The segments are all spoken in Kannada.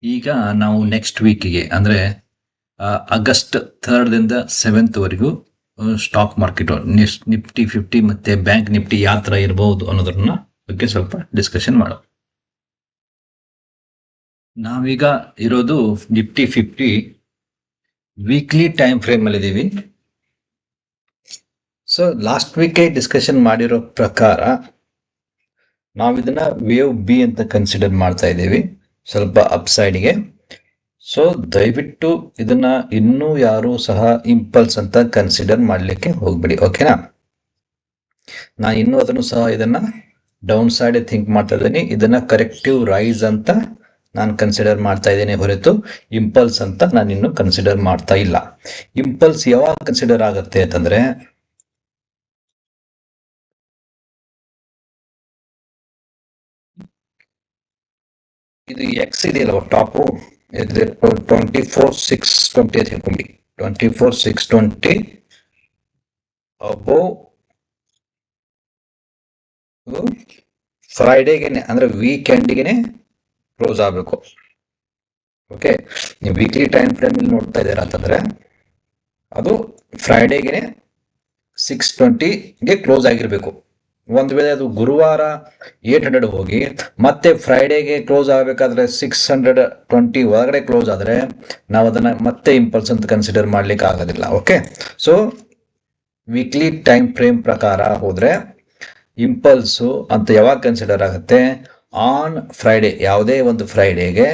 ಈಗ ನಾವು ನೆಕ್ಸ್ಟ್ ವೀಕಿಗೆ ಅಂದರೆ ಆಗಸ್ಟ್ 3ರಿಂದ 7th ವರೆಗೂ ಸ್ಟಾಕ್ ಮಾರ್ಕೆಟ್ ನಿಫ್ಟಿ 50 ಮತ್ತೆ ಬ್ಯಾಂಕ್ ನಿಫ್ಟಿ ಯಾವ ಥರ ಇರಬಹುದು ಅನ್ನೋದನ್ನ ಬಗ್ಗೆ ಸ್ವಲ್ಪ ಡಿಸ್ಕಷನ್ ಮಾಡೋಣ. ನಾವೀಗ ಇರೋದು ನಿಫ್ಟಿ 50 ವೀಕ್ಲಿ ಟೈಮ್ ಫ್ರೇಮ್ ಅಲ್ಲಿ ಇದ್ದೀವಿ. ಸೊ ಲಾಸ್ಟ್ ವೀಕೆ ಡಿಸ್ಕಷನ್ ಮಾಡಿರೋ ಪ್ರಕಾರ ನಾವು ಇದನ್ನ ವೇವ್ ಬಿ ಅಂತ ಕನ್ಸಿಡರ್ ಮಾಡ್ತಾ ಇದ್ದೀವಿ, ಸ್ವಲ್ಪ ಅಪ್ಸೈಡ್ಗೆ. ಸೊ ದಯವಿಟ್ಟು ಇದನ್ನ ಇನ್ನೂ ಯಾರು ಸಹ ಇಂಪಲ್ಸ್ ಅಂತ ಕನ್ಸಿಡರ್ ಮಾಡಲಿಕ್ಕೆ ಹೋಗ್ಬಿಡಿ, ಓಕೆನಾ? ನಾನು ಇನ್ನೂ ಅದನ್ನು ಸಹ ಇದನ್ನ ಡೌನ್ ಸೈಡ್ ಥಿಂಕ್ ಮಾಡ್ತಾ ಇದ್ದೀನಿ. ಇದನ್ನ ಕರೆಕ್ಟಿವ್ ರೈಸ್ ಅಂತ ನಾನು ಕನ್ಸಿಡರ್ ಮಾಡ್ತಾ ಇದ್ದೇನೆ ಹೊರತು ಇಂಪಲ್ಸ್ ಅಂತ ನಾನು ಇನ್ನು ಕನ್ಸಿಡರ್ ಮಾಡ್ತಾ ಇಲ್ಲ. ಇಂಪಲ್ಸ್ ಯಾವಾಗ ಕನ್ಸಿಡರ್ ಆಗುತ್ತೆ ಅಂತಂದ್ರೆ ಇದು ಎಕ್ಸ್ ಇದೆಯಲ್ಲ ಟಾಪು, 24,620 ಅಂತ ಹೇಳ್ಕೊಂಡು 24,620 ಅಬೌವ್ ಫ್ರೈಡೇಗೆನೆ ಅಂದ್ರೆ ವೀಕೆಂಡ್ಗೆನೆ ಕ್ಲೋಸ್ ಆಗಬೇಕು. ಓಕೆ, ನೀವು ವೀಕ್ಲಿ ಟೈಮ್ ಫ್ರೇಮ್ ಇಲ್ಲಿ ನೋಡ್ತಾ ಇದ್ದೀರಾ ಅಂತಂದ್ರೆ ಅದು ಫ್ರೈಡೇಗೆನೆ 620ಗೆ ಕ್ಲೋಸ್ ಆಗಿರ್ಬೇಕು. ಒಂದು ವೇಳೆ ಅದು ಗುರುವಾರ 800 ಹೋಗಿ ಮತ್ತೆ ಫ್ರೈಡೇಗೆ ಕ್ಲೋಸ್ ಆಗಬೇಕಾದ್ರೆ 620 ಒಳಗಡೆ ಕ್ಲೋಸ್ ಆದರೆ ನಾವು ಅದನ್ನ ಮತ್ತೆ ಇಂಪಲ್ಸ್ ಅಂತ ಕನ್ಸಿಡರ್ ಮಾಡ್ಲಿಕ್ಕೆ ಆಗೋದಿಲ್ಲ. Okay, so weekly time frame ಪ್ರಕಾರ ಹೋದ್ರೆ ಇಂಪಲ್ಸು ಅಂತ ಯಾವಾಗ ಕನ್ಸಿಡರ್ ಆಗುತ್ತೆ? ಆನ್ ಫ್ರೈಡೇ, ಯಾವುದೇ ಒಂದು ಫ್ರೈಡೇಗೆ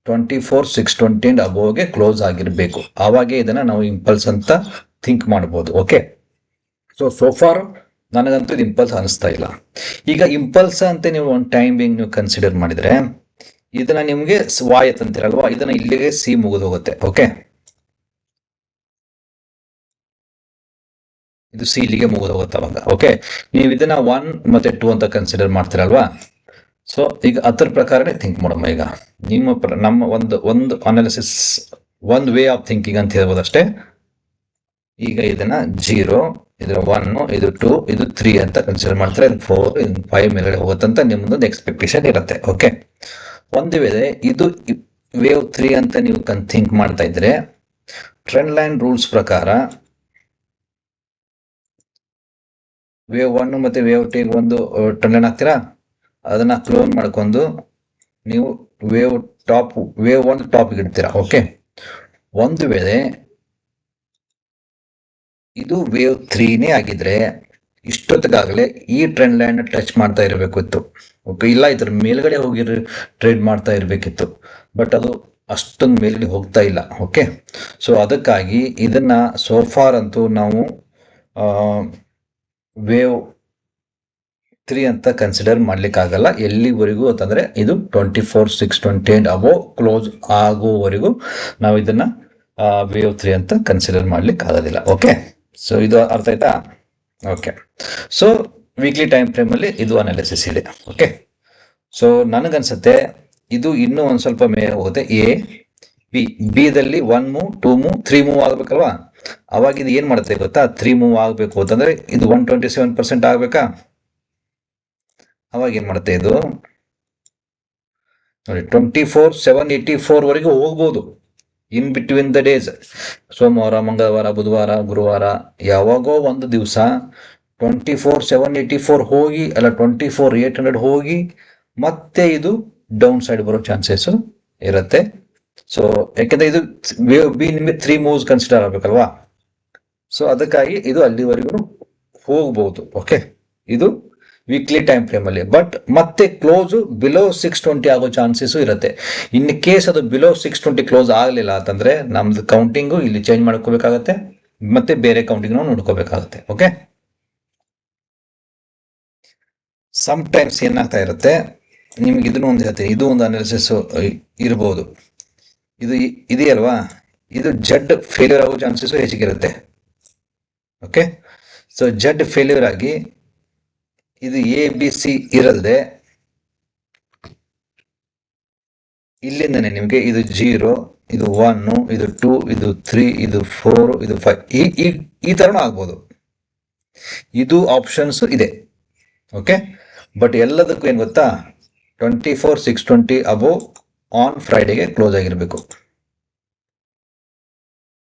24,620 ಅಬೋವ್ಗೆ ಕ್ಲೋಸ್ ಆಗಿರಬೇಕು. ಆವಾಗೇ ಇದನ್ನ ನಾವು ಇಂಪಲ್ಸ್ ಅಂತ ಥಿಂಕ್ ಮಾಡ್ಬೋದು. ಓಕೆ, ಸೊ ಫಾರ್ ನನಗಂತೂ ಇದು ಇಂಪಲ್ಸ್ ಅನಿಸ್ತಾ ಇಲ್ಲ. ಈಗ ಇಂಪಲ್ಸ್ ಅಂತ ನೀವು ಒಂದು ಟೈಮಿಂಗ್ ನೀವು ಕನ್ಸಿಡರ್ ಮಾಡಿದ್ರೆ ಇದನ್ನ ನಿಮಗೆ ವಾಯತ್ ಅಂತೀರಲ್ವಾ, ಇದನ್ನ ಇಲ್ಲಿಗೆ ಸಿ ಮುಗಿದು ಹೋಗುತ್ತೆ. ಓಕೆ, ಇದು ಸಿ ಇಲ್ಲಿಗೆ ಮುಗಿದು ಹೋಗುತ್ತೆ ಅವಾಗ. ಓಕೆ, ನೀವು ಇದನ್ನ 1 ಮತ್ತೆ 2 ಅಂತ ಕನ್ಸಿಡರ್ ಮಾಡ್ತೀರಲ್ವಾ. ಸೊ ಈಗ ಅದರ ಪ್ರಕಾರನೇ ಥಿಂಕ್ ಮಾಡೋಣ. ಈಗ ನಮ್ಮ ಒಂದು ಅನಾಲಿಸಿಸ್, ಒಂದು ವೇ ಆಫ್ ಥಿಂಕಿಂಗ್ ಅಂತ ಹೇಳ್ಬೋದು ಅಷ್ಟೇ. ಈಗ ಇದನ್ನ 0, ಇದರ 1, ಇದು 2, ಇದು 3 ಅಂತ ಕನ್ಸಿಡರ್ ಮಾಡ್ತಾರೆ. ಇದು 4, ಇದು 5 ಮೇಲ್ಗಡೆ ಹೋಗುತ್ತಂತ ನಿಮ್ಮದೊಂದು ಎಕ್ಸ್ಪೆಕ್ಟೇಷನ್ ಇರುತ್ತೆ. ಓಕೆ, ಒಂದು ವೇಳೆ ಇದು ವೇವ್ 3 ಅಂತ ನೀವು ಥಿಂಕ್ ಮಾಡ್ತಾ ಇದ್ರೆ ಟ್ರೆಂಡ್ ಲೈನ್ ರೂಲ್ಸ್ ಪ್ರಕಾರ ವೇವ್ 1 ಮತ್ತೆ ವೇವ್ 2 ಒಂದು ಟ್ರೆಂಡ್ ಲೈನ್ ಹಾಕ್ತೀರಾ, ಅದನ್ನ ಕ್ಲೋನ್ ಮಾಡ್ಕೊಂಡು ನೀವು ವೇವ್ 1 ಟಾಪ್ ಇಡ್ತೀರಾ. ಓಕೆ, ಒಂದು ವೇಳೆ ಇದು ವೇವ್ 3ನೇ ಆಗಿದ್ರೆ ಇಷ್ಟೊತ್ತಿಗಾಗಲೇ ಈ ಟ್ರೆಂಡ್ ಲೈನ್ ಟಚ್ ಮಾಡ್ತಾ ಇರಬೇಕಿತ್ತು. ಓಕೆ, ಇಲ್ಲ ಇದ್ರ ಮೇಲ್ಗಡೆ ಹೋಗಿ ಟ್ರೇಡ್ ಮಾಡ್ತಾ ಇರಬೇಕಿತ್ತು, ಬಟ್ ಅದು ಅಷ್ಟೊಂದು ಮೇಲ್ಗಡೆ ಹೋಗ್ತಾ ಇಲ್ಲ. ಓಕೆ, ಸೊ ಅದಕ್ಕಾಗಿ ಇದನ್ನ ಸೋಫಾರ್ ಅಂತೂ ನಾವು ವೇವ್ 3 ಅಂತ ಕನ್ಸಿಡರ್ ಮಾಡ್ಲಿಕ್ಕಾಗಲ್ಲ. ಎಲ್ಲಿವರೆಗೂ ಅಂತಂದ್ರೆ ಇದು 24,620 ಅಬೋವ್ ಕ್ಲೋಸ್ ಆಗೋವರೆಗೂ ನಾವು ಇದನ್ನ ವೇವ್ 3 ಅಂತ ಕನ್ಸಿಡರ್ ಮಾಡ್ಲಿಕ್ಕೆ ಆಗೋದಿಲ್ಲ. ಓಕೆ, ಸೊ ಇದು ಅರ್ಥ ಆಯ್ತಾ? Okay, so weekly time frame ಅಲ್ಲಿ ಇದು ಅನಾಲಿಸಿಸ್ ಇದೆ. ಓಕೆ, ಸೊ ನನಗನ್ಸುತ್ತೆ ಇದು ಇನ್ನೂ ಒಂದ್ ಸ್ವಲ್ಪ ಮೇಲೆ ಹೋಗುತ್ತೆ. ಬಿ ದಲ್ಲಿ 1 ಮೂವ್, 2 ಮೂವ್, 3 ಮೂವ್ ಆಗ್ಬೇಕಲ್ವಾ? ಅವಾಗ ಇದು ಏನ್ ಮಾಡುತ್ತೆ ಗೊತ್ತಾ? 3 ಮೂವ್ ಆಗ್ಬೇಕು ಅಂತಂದ್ರೆ ಇದು 127% ಆಗ್ಬೇಕಾ? ಅವಾಗ ಏನ್ ಮಾಡುತ್ತೆ ಇದು ನೋಡಿ 24,784 ವರೆಗೂ ಹೋಗ್ಬೋದು ಇನ್ ಬಿಟ್ವೀನ್ ದ ಡೇಸ್. ಸೋಮವಾರ, ಮಂಗಳವಾರ, ಬುಧವಾರ, ಗುರುವಾರ ಯಾವಾಗೋ ಒಂದು ದಿವಸ 24,784 ಹೋಗಿ, ಅಲ್ಲ 24,800 ಹೋಗಿ ಮತ್ತೆ ಇದು ಡೌನ್ ಸೈಡ್ ಬರೋ ಚಾನ್ಸಸ್ ಇರುತ್ತೆ. ಸೊ ಯಾಕೆಂದ್ರೆ ಇದು ವೇವ್ ಬಿ ನಿಮಗೆ 3 ಮೂವ್ಸ್ ಕನ್ಸಿಡರ್ ಆಗ್ಬೇಕಲ್ವಾ? ಸೊ ಅದಕ್ಕಾಗಿ ಇದು ಅಲ್ಲಿವರೆಗೂ ಹೋಗ್ಬಹುದು. ಓಕೆ, ಇದು ವೀಕ್ಲಿ ಟೈಮ್ ಫ್ರೇಮ್ ಅಲ್ಲಿ. ಬಟ್ ಮತ್ತೆ ಕ್ಲೋಸ್ ಬಿಲೋ 620 ಆಗೋ ಚಾನ್ಸಸ್ ಇರುತ್ತೆ. ಇನ್ ಕೇಸ್ ಅದು ಬಿಲೋ 620 ಕ್ಲೋಸ್ ಆಗಲಿಲ್ಲ ಅಂತಂದ್ರೆ ನಮ್ದು ಕೌಂಟಿಂಗು ಇಲ್ಲಿ ಚೇಂಜ್ ಮಾಡ್ಕೋಬೇಕಾಗತ್ತೆ, ಮತ್ತೆ ಬೇರೆ ಕೌಂಟಿಂಗ್ ನಾವು ನೋಡ್ಕೋಬೇಕಾಗುತ್ತೆ. ಓಕೆ, ಸಮ್ ಟೈಮ್ಸ್ ಏನಾಗ್ತಾ ಇರುತ್ತೆ, ನಿಮ್ಗೆ ಇದನ್ನು ಒಂದು ಹೇಳ್ತೀನಿ, ಇದು ಒಂದು ಅನಾಲಿಸಿಸ್ ಇರಬಹುದು. ಇದು ಇದೆಯಲ್ವಾ, ಇದು ಜಡ್ ಫೇಲ್ಯೂರ್ ಆಗೋ ಚಾನ್ಸಸ್ ಹೆಚ್ಚಿಗಿರುತ್ತೆ. ಓಕೆ, ಸೊ ಜಡ್ ಫೇಲ್ಯೂರ್ ಆಗಿ ಇದು ABC ಇರಲ್ದೆ ಇಲ್ಲಿಂದನೇ ನಿಮಗೆ ಇದು 0, ಇದು 1, ಇದು 2, ಇದು 3, ಇದು 4, ಇದು 5 ಈ ತರನೂ ಆಗ್ಬೋದು. ಇದು ಆಪ್ಷನ್ಸ್ ಇದೆ. ಓಕೆ, ಬಟ್ ಎಲ್ಲದಕ್ಕೂ ಏನ್ ಗೊತ್ತಾ, 24,620 ಅಬೋವ್ ಆನ್ ಫ್ರೈಡೆಗೆ ಕ್ಲೋಸ್ ಆಗಿರಬೇಕು.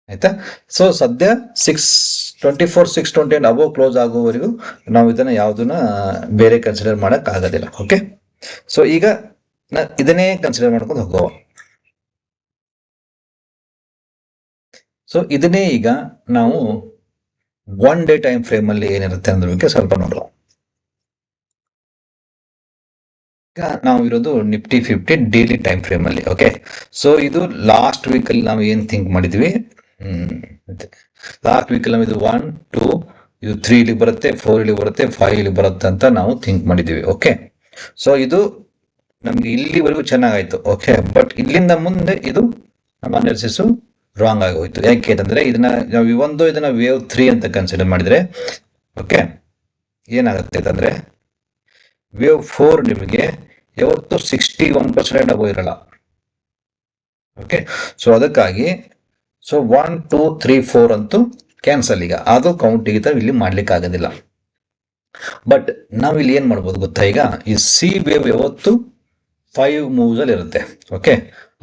ಆಯ್ತಾ? ಸೊ ಸದ್ಯ 6:24 6:20 ಅಬೋವ್ ಕ್ಲೋಸ್ ಆಗುವವರೆಗೂ ನಾವು ಇದನ್ನ ಯಾವುದನ್ನ ಬೇರೆ ಕನ್ಸಿಡರ್ ಮಾಡಕ್ ಆಗೋದಿಲ್ಲ. ಓಕೆ, ಸೊ ಈಗ ಇದನ್ನೇ ಕನ್ಸಿಡರ್ ಮಾಡ್ಕೊಂಡು ಹೋಗುವ. ಸೊ ಇದನ್ನೇ ಈಗ ನಾವು 1 ಡೇ ಟೈಮ್ ಫ್ರೇಮ್ ಅಲ್ಲಿ ಏನಿರುತ್ತೆ ಅನ್ನೋದ್ರ ಬಗ್ಗೆ ಸ್ವಲ್ಪ ನೋಡುವ. ಈಗ ನಾವು ಇರೋದು ನಿಫ್ಟಿ 50 ಡೈಲಿ ಟೈಮ್ ಫ್ರೇಮ್ ಅಲ್ಲಿ. ಓಕೆ, ಸೊ ಇದು ಲಾಸ್ಟ್ ವೀಕ್ ಅಲ್ಲಿ ನಾವು ಏನ್ ಥಿಂಕ್ ಮಾಡಿದ್ವಿ, ಲಾಸ್ಟ್ ವೀಕ್ ಅಲ್ಲಿ ಇದು 1 2 ಇದು 3 ಇಲ್ಲಿ ಬರುತ್ತೆ, 4 ಇಲ್ಲಿ ಬರುತ್ತೆ, 5 ಇಲ್ಲಿ ಬರುತ್ತೆ ಅಂತ ನಾವು ಥಿಂಕ್ ಮಾಡಿದೀವಿ. ಓಕೆ, ಸೊ ಇದು ನಮ್ಗೆ ಇಲ್ಲಿವರೆಗೂ ಚೆನ್ನಾಗಾಯ್ತು. ಓಕೆ, ಬಟ್ ಇಲ್ಲಿಂದ ಮುಂದೆ ಇದು ನಮ್ಮ ಅನಾಲಿಸಿಸ್ ರಾಂಗ್ ಆಗೋಯ್ತು. ಯಾಕೆ ಅಂತಂದ್ರೆ ನಾವು ಇದನ್ನ ವೇವ್ 3 ಅಂತ ಕನ್ಸಿಡರ್ ಮಾಡಿದ್ರೆ, ಓಕೆ, ಏನಾಗುತ್ತೆ ಅಂತಂದ್ರೆ ವೇವ್ 4 ನಿಮಗೆ ಯಾವತ್ತು 61% ಅಬೋ ಇರಲ್ಲ. ಓಕೆ, ಸೊ ಅದಕ್ಕಾಗಿ 1 2 3 4 ಅಂತೂ ಕ್ಯಾನ್ಸಲ್. ಈಗ ಅದು ಕೌಂಟಿಗೆ ಇಲ್ಲಿ ಮಾಡ್ಲಿಕ್ಕೆ ಆಗೋದಿಲ್ಲ. ಬಟ್ ನಾವು ಇಲ್ಲಿ ಏನ್ ಮಾಡ್ಬೋದು ಗೊತ್ತಾ, ಈಗ ಈ ಸಿ ವೇವ್ ಯಾವತ್ತು 5 ಮೂವ್ಸ್ ಅಲ್ಲಿ ಇರುತ್ತೆ. ಓಕೆ,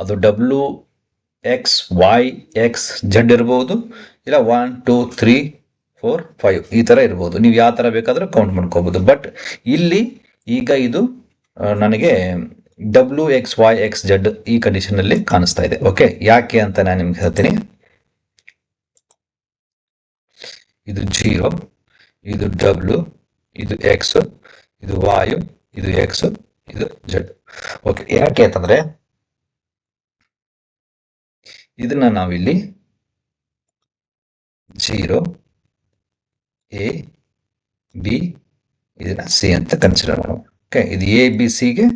ಅದು WXYXZ ಇರಬಹುದು, ಇಲ್ಲ 1 2 3 4 5 ಈ ತರ ಇರಬಹುದು. ನೀವು ಯಾವ ತರ ಬೇಕಾದ್ರೂ ಕೌಂಟ್ ಮಾಡ್ಕೋಬಹುದು. ಬಟ್ ಇಲ್ಲಿ ಈಗ ಇದು ನನಗೆ WXYXZ ಈ ಕಂಡೀಷನ್ ಅಲ್ಲಿ ಕಾಣಿಸ್ತಾ ಇದೆ. ಓಕೆ, ಯಾಕೆ ಅಂತ ನಾನು ನಿಮ್ಗೆ ಹೇಳ್ತೀನಿ. ಇದು 0, ಇದು W, ಇದು X, ಇದು Y, ಇದು X, ಇದು Z. ಓಕೆ, ಯಾಕೆ ಅಂತಂದ್ರೆ ಇದನ್ನ ನಾವಿಲ್ಲಿ 0 A B ಇದನ್ನ C ಅಂತ ಕನ್ಸಿಡರ್ ಮಾಡೋಣ. ಓಕೆ, ಇದು ABC ಗೆ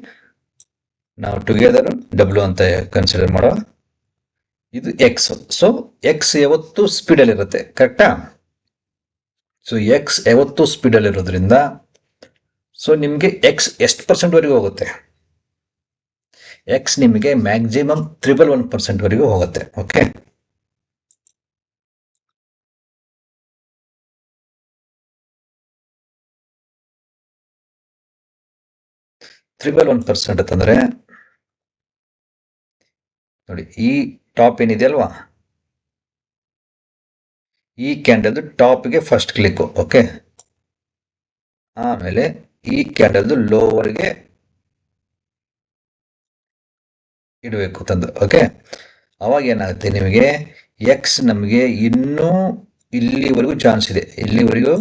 ನಾವು ಟುಗೆದರ್ W ಅಂತ ಕನ್ಸಿಡರ್ ಮಾಡುವ. ಇದು X. ಸೊ X ಯಾವತ್ತು ಸ್ಪೀಡ್ ಅಲ್ಲಿ ಇರುತ್ತೆ, ಕರೆಕ್ಟಾ? ಸೊ X ಯಾವತ್ತು ಸ್ಪೀಡ್ ಅಲ್ಲಿ ಇರೋದ್ರಿಂದ ಸೊ ನಿಮ್ಗೆ X ಎಷ್ಟು % ವರೆಗೂ ಹೋಗುತ್ತೆ? X ನಿಮಗೆ ಮ್ಯಾಕ್ಸಿಮಮ್ 111% ವರೆಗೂ ಹೋಗುತ್ತೆ. ಓಕೆ, %1 ಅಂತಂದ್ರೆ ನೋಡಿ, ಈ ಟಾಪ್ ಏನಿದೆ ಅಲ್ವಾ, ಈ ಕ್ಯಾಂಡಲ್ ಟಾಪ್ಗೆ ಫಸ್ಟ್ ಕ್ಲಿಕ್. ಓಕೆ, ಆಮೇಲೆ ಈ ಕ್ಯಾಂಡಲ್ ಲೋವರ್ಗೆ ಇಡಬೇಕು ತಂದು. ಓಕೆ, ಅವಾಗ ಏನಾಗುತ್ತೆ ನಿಮಗೆ X ನಮಗೆ ಇನ್ನೂ ಇಲ್ಲಿವರೆಗೂ ಚಾನ್ಸ್ ಇದೆ. ಇಲ್ಲಿವರೆಗೂ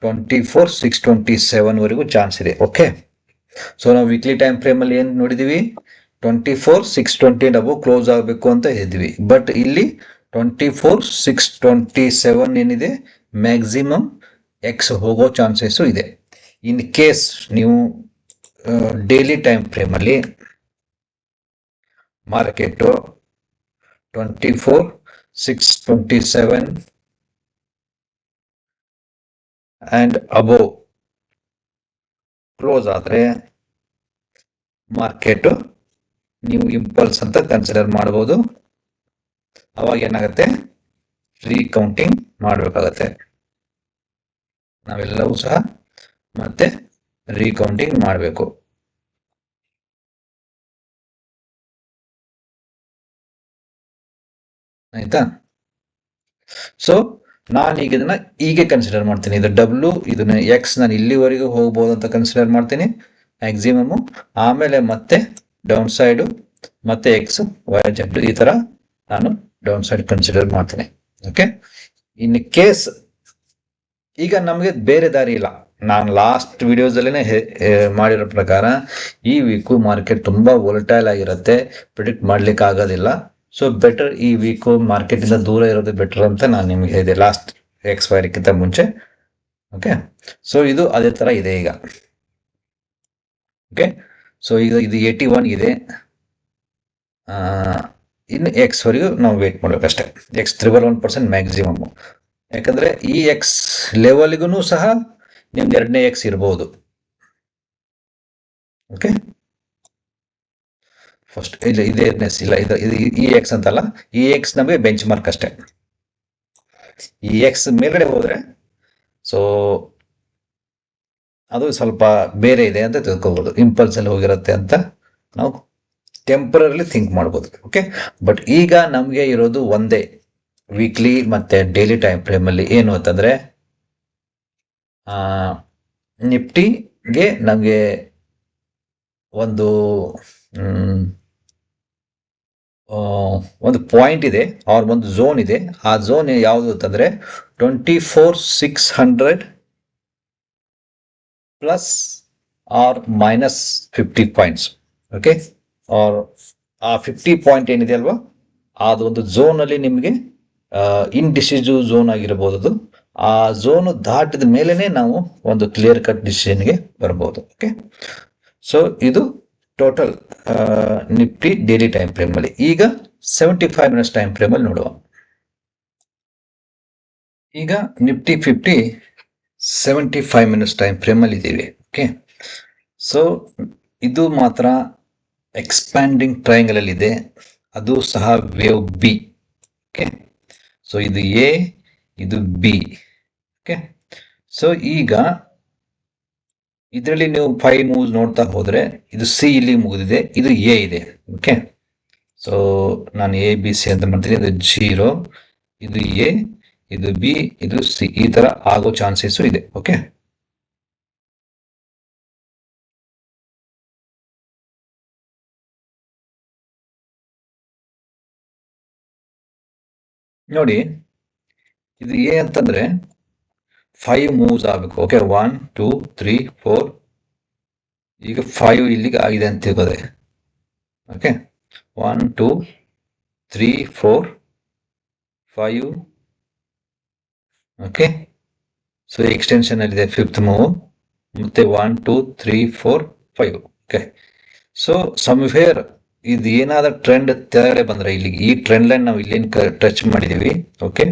24 627 ವರೆಗೂ ಚಾನ್ಸ್ ಇದೆ. ಓಕೆ, ಸೊ ನಾವು ವೀಕ್ಲಿ ಟೈಮ್ ಫ್ರೇಮ್ ಅಲ್ಲಿ ಏನ್ ನೋಡಿದೀವಿ, 24 620 ಅಬೋ ಕ್ಲೋಸ್ ಆಗಬೇಕು ಅಂತ ಹೇಳಿದ್ವಿ. ಬಟ್ ಇಲ್ಲಿ 24 627 ಏನಿದೆ ಮ್ಯಾಕ್ಸಿಮಮ್ X ಹೋಗೋ ಚಾನ್ಸಸ್ ಇದೆ. ಇನ್ ಕೇಸ್ ನೀವು ಡೈಲಿ ಟೈಮ್ ಫ್ರೇಮ್ ಅಲ್ಲಿ ಮಾರ್ಕೆಟ್ 24 627 ಅಂಡ್ ಅಬೋವ್ ಕ್ಲೋಸ್ ಆದ್ರೆ ಮಾರ್ಕೆಟ್ ನೀವು ಇಂಪಲ್ಸ್ ಅಂತ ಕನ್ಸಿಡರ್ ಮಾಡಬಹುದು. ಅವಾಗ ಏನಾಗುತ್ತೆ, ರೀಕೌಂಟಿಂಗ್ ಮಾಡಬೇಕಾಗತ್ತೆ. ನಾವೆಲ್ಲವೂ ಸಹ ಮತ್ತೆ ರೀಕೌಂಟಿಂಗ್ ಮಾಡಬೇಕು. ಆಯ್ತಾ? ಸೊ ನಾನು ಈಗ ಇದನ್ನ ಹೀಗೆ ಕನ್ಸಿಡರ್ ಮಾಡ್ತೀನಿ. ಇದು W, ಇದನ್ನ X ನಾನು ಇಲ್ಲಿವರೆಗೂ ಹೋಗ್ಬೋದು ಅಂತ ಕನ್ಸಿಡರ್ ಮಾಡ್ತೀನಿ ಮ್ಯಾಕ್ಸಿಮಮ್. ಆಮೇಲೆ ಮತ್ತೆ ಡೌನ್ ಸೈಡ್ ಮತ್ತೆ X Y Z ಈ ತರ ನಾನು ಡೌನ್ ಸೈಡ್ ಕನ್ಸಿಡರ್ ಮಾಡ್ತೀನಿ. ಓಕೆ, ಇನ್ ಕೇಸ್ ಈಗ ನಮಗೆ ಬೇರೆ ದಾರಿ ಇಲ್ಲ. ನಾನು ಲಾಸ್ಟ್ ವಿಡಿಯೋಸ್ ಅಲ್ಲೇನೆ ಮಾಡಿರೋ ಪ್ರಕಾರ ಈ ವೀಕು ಮಾರ್ಕೆಟ್ ತುಂಬಾ ವೋಲಟೈಲ್ ಆಗಿರುತ್ತೆ, ಪ್ರಿಡಿಕ್ಟ್ ಮಾಡ್ಲಿಕ್ಕೆ ಆಗೋದಿಲ್ಲ. ಸೊ ಬೆಟರ್ ಈ ವೀಕು ಮಾರ್ಕೆಟ್ ಇಂದ ದೂರ ಇರೋದು ಬೆಟರ್ ಅಂತ ನಾನು ನಿಮ್ಗೆ ಹೇಳಿದೆ ಲಾಸ್ಟ್ ಎಕ್ಸ್ಪೈರಿಗಿಂತ ಮುಂಚೆ. ಓಕೆ, ಸೊ ಇದು ಅದೇ ತರ ಇದೆ ಈಗ. ಓಕೆ, ಸೊ ಈಗ ಇದು 81 ಇದೆ. ಇನ್ನು X ವರೆಗೂ ನಾವು ವೇಟ್ ಮಾಡ್ಬೇಕಷ್ಟೇ. X 111% maximum. ಯಾಕಂದ್ರೆ ಈ X ಲೆವೆಲ್ಗೂ ಸಹ ನಿಮ್ಗೆ 2ನೇ X ಇರಬಹುದು. ಓಕೆ, ಫಸ್ಟ್ ಇಲ್ಲ ಇದೇ ಇಲ್ಲ, ಇದು ಈ X ಅಂತಲ್ಲ, ಈ X ನಮಗೆ ಬೆಂಚ್ ಮಾರ್ಕ್ ಅಷ್ಟೇ. ಈ X ಮೇಲ್ಗಡೆ ಹೋದ್ರೆ ಸೊ ಅದು ಸ್ವಲ್ಪ ಬೇರೆ ಇದೆ ಅಂತ ತಿಳ್ಕೋಬಹುದು. ಇಂಪಲ್ಸ್ ಅಲ್ಲಿ ಹೋಗಿರುತ್ತೆ ಅಂತ ನಾವು ಟೆಂಪರರಿ ಥಿಂಕ್ ಮಾಡ್ಬೋದು. ಓಕೆ, ಬಟ್ ಈಗ ನಮಗೆ ಇರೋದು ಒಂದೇ ವೀಕ್ಲಿ ಮತ್ತೆ ಡೈಲಿ ಟೈಮ್ ಫ್ರೇಮ್ ಅಲ್ಲಿ ಏನು ಅಂತಂದ್ರೆ ನಿಫ್ಟಿಗೆ ನಮಗೆ ಒಂದು ಒಂದು ಪಾಯಿಂಟ್ ಇದೆ ಆರ್ ಒಂದು ಝೋನ್ ಇದೆ. ಆ ಝೋನ್ ಯಾವುದು ಅಂತಂದ್ರೆ 24,600 plus or minus 50 points. Okay, or ಆ 50 ಪಾಯಿಂಟ್ ಏನಿದೆ ಅಲ್ವಾ, ಅದು ಒಂದು ಝೋನ್ ಅಲ್ಲಿ ನಿಮಗೆ ಇನ್ಡಿಸಿಸಿವ್ ಝೋನ್ ಆಗಿರಬಹುದು. ಅದು ಆ ಝೋನ್ ದಾಟಿದ ಮೇಲೆನೆ ನಾವು ಒಂದು ಕ್ಲಿಯರ್ ಕಟ್ ಡಿಸಿಷನ್ಗೆ ಬರಬಹುದು. ಓಕೆ, ಸೊ ಇದು total Nifty daily time frame ಅಲ್ಲಿ. ಈಗ 75 ಮಿನಿಟ್ಸ್ ಟೈಮ್ ಫ್ರೇಮ್ ಅಲ್ಲಿ ನೋಡುವ. ಈಗ ನಿಫ್ಟಿ 50 75 ಮಿನಿಟ್ಸ್ ಟೈಮ್ ಫ್ರೇಮ್ ಅಲ್ಲಿ ಇದ್ದೀವಿ. ಓಕೆ, ಸೊ ಇದು ಮಾತ್ರ ಎಕ್ಸ್ಪ್ಯಾಂಡಿಂಗ್ ಟ್ರಯಾಂಗಲ್ ಅಲ್ಲಿ ಇದೆ, ಅದು ಸಹ ವೇವ್ ಬಿ. ಓಕೆ, ಸೊ ಇದು ಎ, ಇದು ಬಿ. ಓಕೆ, ಸೊ ಈಗ ಇದರಲ್ಲಿ ನೀವು 5 ಮೂವ್ಸ್ ನೋಡ್ತಾ ಹೋದ್ರೆ ಇದು ಸಿ ಇಲ್ಲಿ ಮುಗಿದಿದೆ, ಇದು ಎ ಇದೆ. ಓಕೆ, ಸೊ ನಾನು ಎ ಬಿ ಸಿ ಅಂತ ಮಾಡ್ತೀನಿ. ಇದು 0, ಇದು ಎ, ಇದು ಬಿ, ಇದು ಸಿ, ಈ ತರ ಆಗೋ ಚಾನ್ಸಸ್ ಇದೆ. ಓಕೆ, ನೋಡಿ ಇದು ಎ ಅಂತಂದ್ರೆ 5 ಮೂವ್ಸ್ ಆಗಬೇಕು. ಓಕೆ, 1 2 3 4, ಈಗ 5 ಇಲ್ಲಿಗೆ ಆಗಿದೆ ಅಂತ ತಿಳ್ಕೋದೆ. ಓಕೆ, 1 2 3 4 5. ಓಕೆ, ಸೊ ಎಕ್ಸ್ಟೆನ್ಷನ್ ಅಲ್ಲಿದೆ 5th ಮೂವ್, ಮತ್ತೆ 1 2 3 4 5. ಓಕೆ, ಸೊ ಸಮ್ವೇರ್ ಇದು ಏನಾದ್ರೂ ಟ್ರೆಂಡ್ ತೆಳಗಡೆ ಬಂದ್ರೆ ಇಲ್ಲಿಗೆ ಈ ಟ್ರೆಂಡ್ ಲೈನ್ ನಾವು ಇಲ್ಲಿ ಟಚ್ ಮಾಡಿದೀವಿ. ಓಕೆ,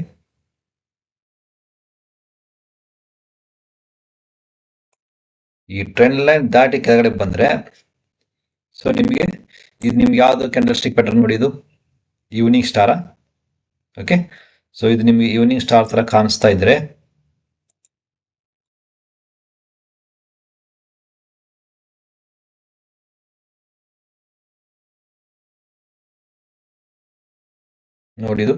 ಈ ಟ್ರೆಂಡ್ ಲೈನ್ ದಾಟಿ ಕೆಳಗಡೆ ಬಂದ್ರೆ ಸೊ ನಿಮಗೆ ಇದು ನಿಮ್ಗೆ ಯಾವ್ದು ಕ್ಯಾಂಡಲ್ ಸ್ಟಿಕ್ ಪ್ಯಾಟರ್ನ್ ನೋಡಿ, ಇದು ಈವ್ನಿಂಗ್ ಸ್ಟಾರ. ಓಕೆ, ಸೊ ಇದು ನಿಮ್ಗೆ ಈವ್ನಿಂಗ್ ಸ್ಟಾರ್ ತರ ಕಾಣಿಸ್ತಾ ಇದ್ರೆ ನೋಡಿ, ಇದು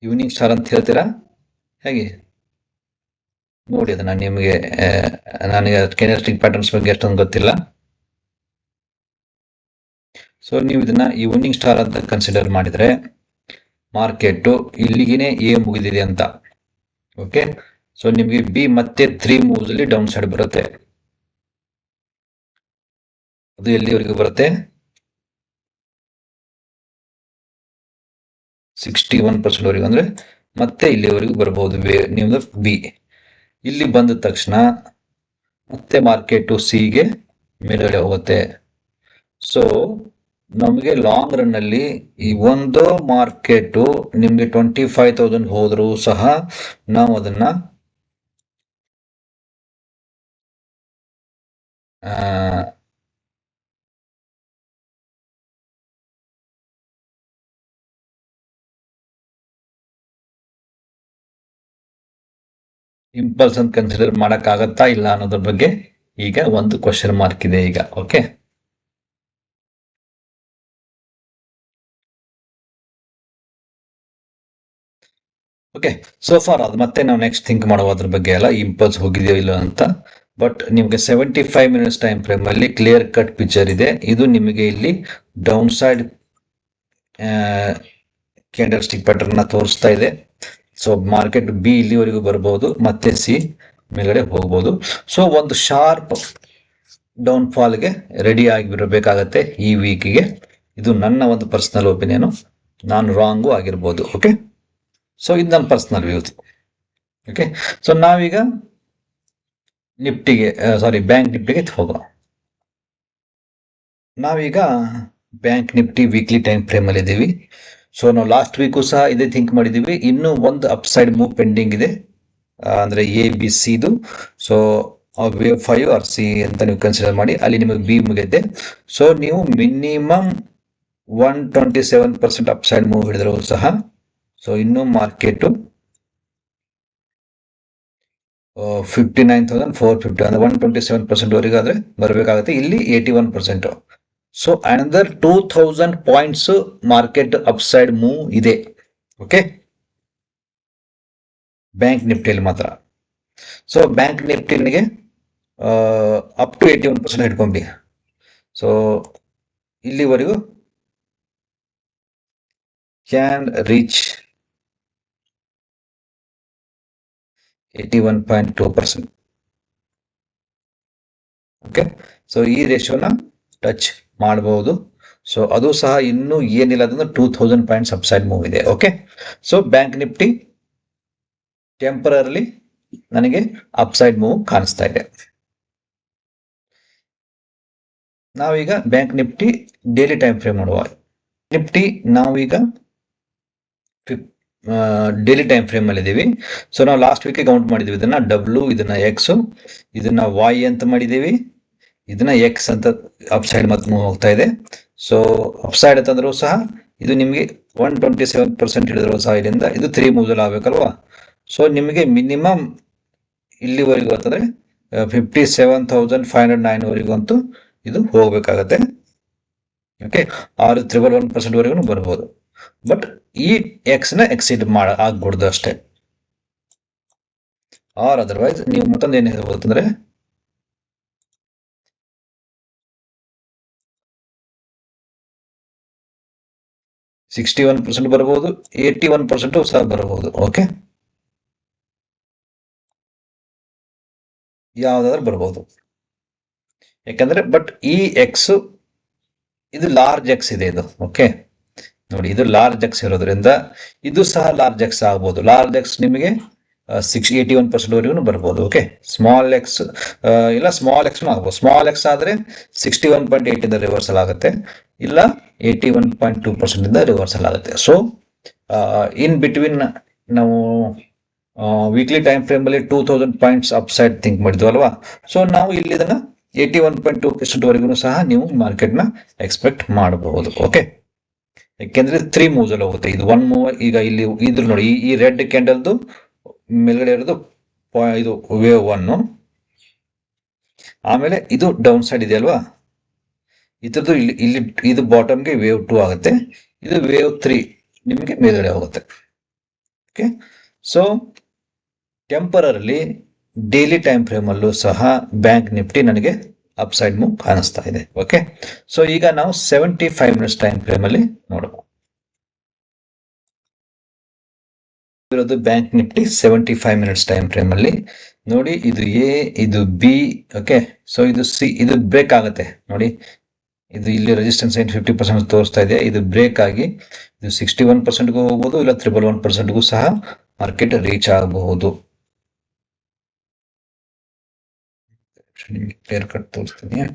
ಈವ್ನಿಂಗ್ ಸ್ಟಾರ್ ಅಂತ ಹೇಳ್ತೀರಾ ಹೇಗೆ ನೋಡಿ. ಅದು ನಾನು ನಿಮಗೆ ನನಗೆ ಕ್ಯಾಂಡಲ್ ಸ್ಟಿಕ್ ಪ್ಯಾಟರ್ನ್ಸ್ ಬಗ್ಗೆ ಅಷ್ಟೊಂದು ಗೊತ್ತಿಲ್ಲ. ಸೊ ನೀವು ಇದನ್ನ ಈವ್ನಿಂಗ್ ಸ್ಟಾರ್ ಅಂತ ಕನ್ಸಿಡರ್ ಮಾಡಿದ್ರೆ ಮಾರ್ಕೆಟ್ ಇಲ್ಲಿಗೆ ಎ ಮುಗಿದಿದೆ ಅಂತ. ಓಕೆ, ಸೊ ನಿಮಗೆ ಬಿ ಮತ್ತೆ 3 ಮೂವ್ಸ್ ಅಲ್ಲಿ ಡೌನ್ ಸೈಡ್ ಬರುತ್ತೆ. ಅದು ಎಲ್ಲಿವರೆಗೂ ಬರುತ್ತೆ, 61% ವರೆಗೂ, ಅಂದ್ರೆ ಮತ್ತೆ ಇಲ್ಲಿವರೆಗೂ ಬರಬಹುದು ನಿಮ್ದು ಬಿ. ಇಲ್ಲಿ ಬಂದ ತಕ್ಷಣ ಮತ್ತೆ ಮಾರ್ಕೆಟ್ ಸಿಗೆ ಮೇಲ್ಗಡೆ ಹೋಗುತ್ತೆ. ಸೊ ನಮಗೆ ಲಾಂಗ್ ರನ್ ಅಲ್ಲಿ ಈ ಒಂದು ಮಾರ್ಕೆಟ್ ನಿಮ್ಗೆ 25,000 ಹೋದ್ರೂ ಸಹ ನಾವು ಅದನ್ನ ಇಂಪಲ್ಸ್ ಅಂತ ಕನ್ಸಿಡರ್ ಮಾಡಕ್ ಆಗತ್ತಾ ಇಲ್ಲ ಅನ್ನೋದ್ರ ಬಗ್ಗೆ ಈಗ ಒಂದು ಕ್ವಶನ್ ಮಾರ್ಕ್ ಇದೆ ಈಗ. ಓಕೆ, ಓಕೆ, ಸೋ ಫಾರ್ ಅದು ಮತ್ತೆ ನಾವು ನೆಕ್ಸ್ಟ್ ಥಿಂಕ್ ಮಾಡುವ ಅದ್ರ ಬಗ್ಗೆ ಎಲ್ಲ ಇಂಪಲ್ಸ್ ಹೋಗಿದೆಯೋ ಇಲ್ಲ ಅಂತ. ಬಟ್ ನಿಮಗೆ 75 ಮಿನಿಟ್ಸ್ ಟೈಮ್ ಫ್ರೇಮ್ ಅಲ್ಲಿ ಕ್ಲಿಯರ್ ಕಟ್ ಪಿಕ್ಚರ್ ಇದೆ. ಇದು ನಿಮಗೆ ಇಲ್ಲಿ down side candle stick pattern ತೋರಿಸ್ತಾ ಇದೆ. ಸೊ ಮಾರ್ಕೆಟ್ ಬಿ ಇಲ್ಲಿವರೆಗೂ ಬರಬಹುದು, ಮತ್ತೆ ಸಿ ಮೇಲ್ಗಡೆ ಹೋಗಬಹುದು. ಸೊ ಒಂದು ಶಾರ್ಪ್ ಡೌನ್ ಫಾಲ್ಗೆ ರೆಡಿ ಆಗಿರಬೇಕಾಗತ್ತೆ ಈ ವೀಕ್ಗೆ. ಇದು ನನ್ನ ಒಂದು ಪರ್ಸನಲ್ ಒಪಿನಿಯನ್, ನಾನು ರಾಂಗು ಆಗಿರ್ಬೋದು. ಓಕೆ, ಸೊ ಇದು ನನ್ನ ಪರ್ಸನಲ್ ವ್ಯೂಸ್. ಓಕೆ, ಸೊ ನಾವೀಗ ನಿಫ್ಟಿಗೆ ಬ್ಯಾಂಕ್ ನಿಫ್ಟಿಗೆ ಹೋಗೋಣ. ನಾವೀಗ bank Nifty weekly time frame ಅಲ್ಲಿ ಇದ್ದೀವಿ. ಸೊ ನಾವು ಲಾಸ್ಟ್ ವೀಕು ಸಹ ಇದೇ ಥಿಂಕ್ ಮಾಡಿದೀವಿ. ಇನ್ನೂ ಒಂದು ಅಪ್ ಸೈಡ್ ಮೂವ್ ಪೆಂಡಿಂಗ್ ಇದೆ, ಅಂದ್ರೆ ಎ ಬಿ ಸಿ ಇದು. ಸೊ ವೇವ್ 5 ಆರ್ ಸಿ ಅಂತ ನೀವು ಕನ್ಸಿಡರ್ ಮಾಡಿ, ಅಲ್ಲಿ ನಿಮಗೆ ಬಿ ಮುಗಿದೆ. ಸೊ ನೀವು ಮಿನಿಮಮ್ 127% ಅಪ್ ಸೈಡ್ ಮೂವ್ ಹಿಡಿದ್ರು ಸಹ, ಸೊ ಇನ್ನೂ ಮಾರ್ಕೆಟ್ 59,450 ಅಂದ್ರೆ 127% ವರೆಗಾದ್ರೆ ಬರಬೇಕಾಗುತ್ತೆ. ಇಲ್ಲಿ 81%. So another 2000 points market upside move ಇದೆ. ಓಕೆ, ಬ್ಯಾಂಕ್ ನಿಫ್ಟಿಯಲ್ಲಿ ಮಾತ್ರ. ಸೊ ಬ್ಯಾಂಕ್ ನಿಫ್ಟಿನಿಗೆ ಅಪ್ ಟು 81% ಹಿಡ್ಕೊಂಡಿ. ಸೊ ಇಲ್ಲಿವರೆಗೂ ಕ್ಯಾನ್ ರೀಚ್ 81.2%. ಓಕೆ, ಸೊ ಈ ರೇಷಿಯೋನ ಟಚ್ ಮಾಡಬಹುದು. ಸೊ ಅದು ಸಹ ಇನ್ನೂ ಏನಿಲ್ಲ ಅಂದ್ರೆ 2000 ಪಾಯಿಂಟ್ಸ್ ಅಪ್ಸೈಡ್ ಮೂವ್ ಇದೆ. Okay, so bank Nifty temporary ನನಗೆ ಅಪ್ಸೈಡ್ ಮೂವ್ ಕಾಣಿಸ್ತಾ ಇದೆ. ನಾವೀಗ bank Nifty daily time frame ನೋಡುವ. ನಿಫ್ಟಿ ನಾವೀಗ ಡೈಲಿ ಟೈಮ್ ಫ್ರೇಮ್ ಅಲ್ಲಿ ಇದೀವಿ. ಸೊ ನಾವು ಲಾಸ್ಟ್ ವೀಕ್ ಕೌಂಟ್ ಮಾಡಿದೀವಿ, ಇದನ್ನ ಡಬ್ಲ್ಯೂ, ಇದನ್ನ ಎಕ್ಸ್, ಇದನ್ನ ವೈ ಅಂತ ಮಾಡಿದೀವಿ, ಇದನ್ನ ಎಕ್ಸ್ ಅಂತ ಅಪ್ಸೈಡ್ ಮತ್ತೆ ಮೂವ್ ಹೋಗ್ತಾ ಇದೆ. ಸೊ ಅಪ್ಸೈಡ್ ಅಂತಂದ್ರೂ ಸಹ ಇದು ನಿಮಗೆ 127% ಹಿಡಿದ್ರು ಸಹ ಇಲ್ಲಿಂದ ಇದು 3 ಮೂವ್ಸ್ ಅಲ್ಲಿ ಆಗ್ಬೇಕಲ್ವಾ. ಸೊ ನಿಮಗೆ ಮಿನಿಮಮ್ ಇಲ್ಲಿವರೆಗೂ ಅಂತಂದ್ರೆ 57,509 ವರೆಗೂ ಅಂತೂ ಇದು ಹೋಗ್ಬೇಕಾಗತ್ತೆ. ಓಕೆ, 6.11% ವರೆಗೂ ಬರ್ಬೋದು. ಬಟ್ ಈ ಎಕ್ಸ್ ನ ಎಕ್ಸಿಡ್ ಆಗ್ಬಿಡ್ದು ಅಷ್ಟೇ. ಆರ್ ಅದರ್ವೈಸ್ ನೀವು ಮತ್ತೊಂದು ಏನ್ ಹೇಳ್ಬೋದಂದ್ರೆ 61% ಬರಬಹುದು, 81% ಸಹ ಬರಬಹುದು. ಓಕೆ, ಯಾವ್ದಾದ್ರು ಬರಬಹುದು. ಯಾಕಂದ್ರೆ ಬಟ್ ಈ ಎಕ್ಸ್ ಇದು ಲಾರ್ಜ್ ಎಕ್ಸ್ ಇದೆ ಇದು. ಓಕೆ ನೋಡಿ, ಇದು ಲಾರ್ಜ್ ಎಕ್ಸ್ ಇರೋದ್ರಿಂದ ಇದು ಸಹ ಲಾರ್ಜ್ ಎಕ್ಸ್ ಆಗ್ಬೋದು. ಲಾರ್ಜ್ ಎಕ್ಸ್ ನಿಮಗೆ 81% ವರೆಗೂ ಬರ್ಬೋದು. ಓಕೆ, ಸ್ಮಾಲ್ ಎಕ್ಸ್ ಇಲ್ಲ ಸ್ಮಾಲ್ ಎಕ್ಸ್ ಆಗ್ಬೋದು. ಸ್ಮಾಲ್ ಎಕ್ಸ್ ಆದ್ರೆ 61.8 ಇಂದ ರಿವರ್ಸಲ್ ಆಗುತ್ತೆ, ಇಲ್ಲ 81.2% ಇಂದ ರಿವರ್ಸಲ್ ಆಗುತ್ತೆ. ಸೊ ಇನ್ ಬಿಟ್ವೀನ್ ನಾವು ವೀಕ್ಲಿ ಟೈಮ್ ಫ್ರೇಮ್ ಅಲ್ಲಿ 2000 ಪಾಯಿಂಟ್ಸ್ ಅಪ್ಸೈಡ್ ಥಿಂಕ್ ಮಾಡಿದ್ವಿ ಅಲ್ವಾ. ಸೊ ನಾವು ಇಲ್ಲಿ ಇದನ್ನ 81.2% ವರೆಗೂ ಸಹ ನೀವು ಮಾರ್ಕೆಟ್ ನ ಎಕ್ಸ್ಪೆಕ್ಟ್ ಮಾಡಬಹುದು. ಓಕೆ, ಯಾಕೆಂದ್ರೆ 3 ಮೂವ್ಸ್ ಅಲ್ಲಿ ಹೋಗುತ್ತೆ. ಇದು 1 ಮೂವ್. ಈಗ ಇಲ್ಲಿ ಇದ್ರ ನೋಡಿ, ಈ ರೆಡ್ ಕ್ಯಾಂಡಲ್ದು ಮೇಲ್ಗಡೆ ಇರೋದು ಇದು ವೇವ್ 1, ಆಮೇಲೆ ಇದು ಡೌನ್ ಸೈಡ್ ಇದೆ ಅಲ್ವಾ, ಇದ್ರದ್ದು ಇಲ್ಲಿ ಇದು ಬಾಟಮ್ಗೆ ವೇವ್ 2 ಆಗುತ್ತೆ, ಇದು ವೇವ್ 3 ನಿಮಗೆ ಮೇಲ್ಗಡೆ ಹೋಗುತ್ತೆ. Okay, so temporary daily time frame ಅಲ್ಲೂ ಸಹ ಬ್ಯಾಂಕ್ ನಿಫ್ಟಿ ನನಗೆ ಅಪ್ಸೈಡ್ ಮೂವ್ ಕಾಣಿಸ್ತಾ ಇದೆ. ಓಕೆ, ಸೊ ಈಗ ನಾವು 75 ಮಿನಿಟ್ಸ್ ಟೈಮ್ ಫ್ರೇಮ್ ಅಲ್ಲಿ ನೋಡುವ. ಇರೋದು bank Nifty 75 minutes time frame ಅಲ್ಲಿ ನೋಡಿ. ಇದು ಎ, ಇದು ಬಿ. ಓಕೆ, ಸೊ ಇದು ಸಿ. ಇದು ಬ್ರೇಕ್ ಆಗುತ್ತೆ ನೋಡಿ. ಇದು ಇಲ್ಲಿ ರೆಸಿಸ್ಟೆನ್ಸ್ 50% ತೋರಿಸ್ತಾ ಇದೆ. ಇದು ಬ್ರೇಕ್ ಆಗಿ ಇದು 61%ಗೂ ಹೋಗ್ಬೋದು, ಇಲ್ಲ 111%ಗೂ ಸಹ ಮಾರ್ಕೆಟ್ ರೀಚ್ ಆಗಬಹುದು. ಕ್ಲಿಯರ್ ಕಟ್ ತೋರಿಸ್ತೀನಿ.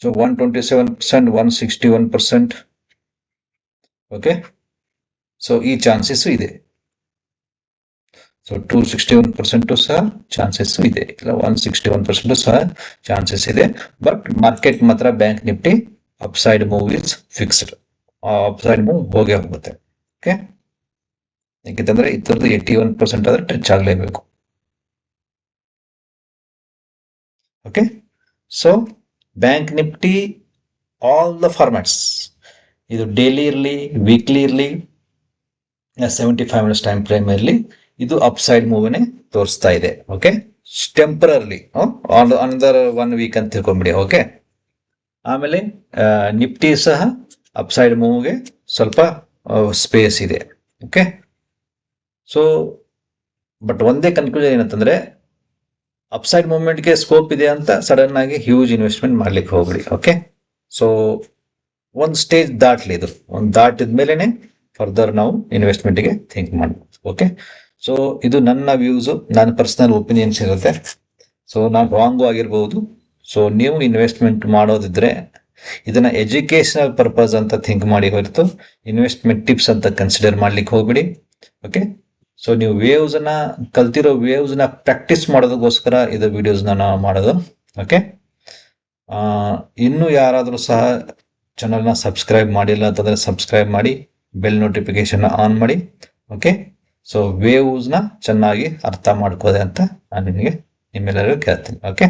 ಸೊ 127%, 161%. ಓಕೆ, ಸೊ ಈ ಚಾನ್ಸಸ್ ಇದೆ. ಸೊ 261% ಸಹ ಚಾನ್ಸಸ್ ಇದೆ, ಇಲ್ಲ 161% ಸಹ ಚಾನ್ಸಸ್ ಇದೆ. ಬಟ್ ಮಾರ್ಕೆಟ್ ಮಾತ್ರ bank Nifty upside move is fixed. Upside move ಹೋಗೇ ಹೋಗುತ್ತೆ. ಓಕೆ, ಯಾಕೆಂದ್ರೆ ಇದ್ರದ್ದು 81% ಆದ್ರೆ ಟಚ್ ಆಗಲೇಬೇಕು. Okay, so bank Nifty all the formats, ಇದು ಡೈಲಿ ಇರಲಿ, ವೀಕ್ಲಿ ಇರಲಿ, 75 ಮಿನಿಟ್ಸ್ ಟೈಮ್ ಫ್ರೇಮ್ ಇರಲಿ, ಇದು ಅಪ್ಸೈಡ್ ಮೂವ್ನೇ ತೋರಿಸ್ತಾ ಇದೆ. ಓಕೆ, ಟೆಂಪರರಿ ಅನದರ್ 1 ವೀಕ್ ಅಂತ ತಿಳ್ಕೊಂಬಿಡಿ. ಓಕೆ, ಆಮೇಲೆ ನಿಫ್ಟಿ ಸಹ ಅಪ್ಸೈಡ್ ಮೂವ್ಗೆ ಸ್ವಲ್ಪ ಸ್ಪೇಸ್ ಇದೆ. ಓಕೆ, ಸೊ ಬಟ್ ಒಂದೇ ಕನ್ಕ್ಲೂಷನ್ ಏನಂತಂದ್ರೆ ಅಪ್ಸೈಡ್ ಮೂವ್ಮೆಂಟ್ಗೆ ಸ್ಕೋಪ್ ಇದೆ ಅಂತ ಸಡನ್ ಆಗಿ ಹ್ಯೂಜ್ ಇನ್ವೆಸ್ಟ್ಮೆಂಟ್ ಮಾಡ್ಲಿಕ್ಕೆ ಹೋಗ್ರಿ. ಓಕೆ, ಸೊ ಒಂದು ಸ್ಟೇಜ್ ದಾಟ್ಲಿ, ಇದು ಒಂದು ದಾಟಿದ ಮೇಲೆನೆ ಫರ್ದರ್ ನಾವು ಇನ್ವೆಸ್ಟ್ಮೆಂಟ್ಗೆ ಥಿಂಕ್ ಮಾಡ್ಬೋದು. ಓಕೆ, ಸೊ ಇದು ನನ್ನ ವ್ಯೂಸ್, ನನ್ನ ಪರ್ಸನಲ್ ಒಪಿನಿಯನ್ಸ್ ಇರುತ್ತೆ. ಸೊ ನಾನು ರಾಂಗು ಆಗಿರ್ಬೋದು. ಸೊ ನೀವು ಇನ್ವೆಸ್ಟ್ಮೆಂಟ್ ಮಾಡೋದಿದ್ರೆ ಇದನ್ನ ಎಜುಕೇಶನಲ್ ಪರ್ಪಸ್ ಅಂತ ಥಿಂಕ್ ಮಾಡಿ ಹೊರತು ಇನ್ವೆಸ್ಟ್ಮೆಂಟ್ ಟಿಪ್ಸ್ ಅಂತ ಕನ್ಸಿಡರ್ ಮಾಡ್ಲಿಕ್ಕೆ ಹೋಗ್ಬಿಡಿ. ಓಕೆ, ಸೊ ನೀವು ವೇವ್ಸ್ ನ ಕಲ್ತಿರೋ ವೇವ್ಸ್ ನ ಪ್ರಾಕ್ಟೀಸ್ ಮಾಡೋದಕ್ಕೋಸ್ಕರ ಇದು ವಿಡಿಯೋಸ್ ನಾವು ಮಾಡೋದು. ಓಕೆ, ಇನ್ನು ಯಾರಾದರೂ ಸಹ ಚಾನಲ್ನ ಸಬ್ಸ್ಕ್ರೈಬ್ ಮಾಡಿಲ್ಲ ಅಂತಂದ್ರೆ ಸಬ್ಸ್ಕ್ರೈಬ್ ಮಾಡಿ, ಬೆಲ್ ನೋಟಿಫಿಕೇಶನ್ ಆನ್ ಮಾಡಿ. ಓಕೆ, ಸೊ ವೇವ್ಸ್ನ ಚೆನ್ನಾಗಿ ಅರ್ಥ ಮಾಡ್ಕೋದೆ ಅಂತ ನಾನು ನಿಮ್ಮೆಲ್ಲರಿಗೂ ಕೇಳ್ತೀನಿ. ಓಕೆ,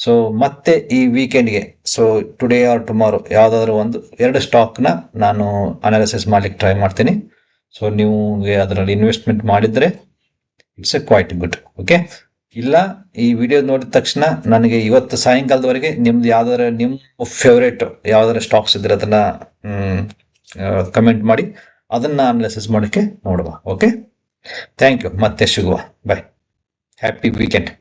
ಸೊ ಮತ್ತೆ ಈ ವೀಕೆಂಡ್ಗೆ, ಸೊ ಟುಡೇ ಆರ್ ಟುಮಾರೋ ಯಾವುದಾದ್ರೂ ಒಂದು 2 ಸ್ಟಾಕ್ನ ನಾನು ಅನಾಲಿಸಿಸ್ ಮಾಡ್ಲಿಕ್ಕೆ ಟ್ರೈ ಮಾಡ್ತೀನಿ. ಸೊ ನೀವು ಅದರಲ್ಲಿ ಇನ್ವೆಸ್ಟ್ಮೆಂಟ್ ಮಾಡಿದ್ರೆ ಇಟ್ಸ್ ಕ್ವೈಟ್ ಗುಡ್. ಓಕೆ, ಇಲ್ಲ ಈ ವಿಡಿಯೋ ನೋಡಿದ ತಕ್ಷಣ ನನಗೆ ಇವತ್ತು ಸಾಯಂಕಾಲದವರೆಗೆ ನಿಮ್ದು ಯಾವ್ದಾರ ನಿಮ್ಮ ಫೇವ್ರೇಟ್ ಯಾವ್ದಾರ ಸ್ಟಾಕ್ಸ್ ಇದ್ರೆ ಅದನ್ನ ಕಮೆಂಟ್ ಮಾಡಿ, ಅದನ್ನ ಅನಾಲಿಸಿಸ್ ಮಾಡೋಕ್ಕೆ ನೋಡುವ. Okay, thank you. ಮತ್ತೆ ಸಿಗುವ. ಬಾಯ್. Happy weekend.